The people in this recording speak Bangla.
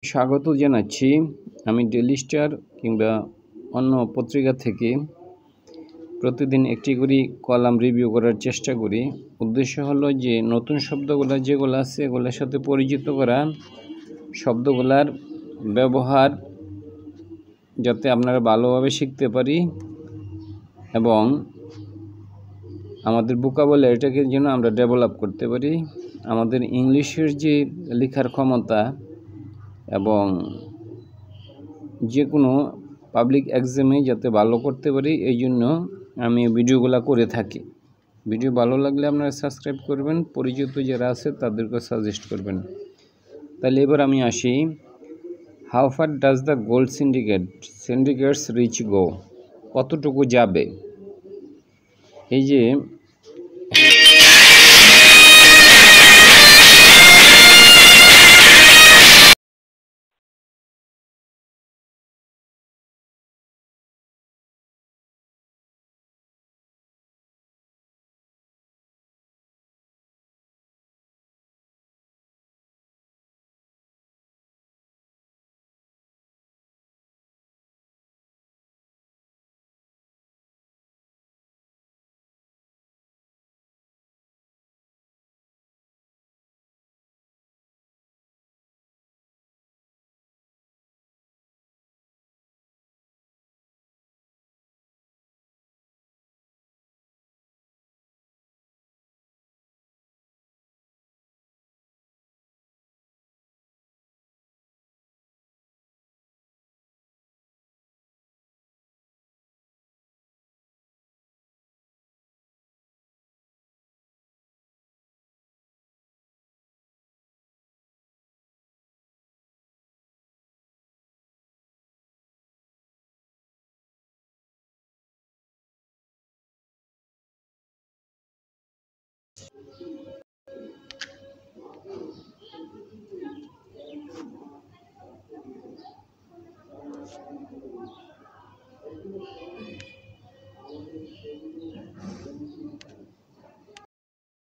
স্বাগত জানাচ্ছি। আমি ডেইলি স্টার কিংবা অন্য পত্রিকা থেকে প্রতিদিন একটি করে কলাম রিভিউ করার চেষ্টা করি। উদ্দেশ্য হলো যে নতুন শব্দগুলো যেগুলো আছে এগুলোর সাথে পরিচিত করা, শব্দগুলার ব্যবহার যাতে আপনারা ভালোভাবে শিখতে পারি এবং আমাদের ভোকাবুলারিটাকে যেন আমরা ডেভেলপ করতে পারি। আমাদের ইংলিশের যে লেখার ক্ষমতা এবং যে কোনো পাবলিক এক্সামে যাতে ভালো করতে পারি এই জন্য আমি ভিডিওগুলো করে থাকি। ভিডিও ভালো লাগলে আপনারা সাবস্ক্রাইব করবেন, পরিচিত যারা আছে তাদেরকে সাজেস্ট করবেন। তাহলে এবার আমি আসি, how far does the gold syndicates reach go, কতটুকু যাবে। এই যে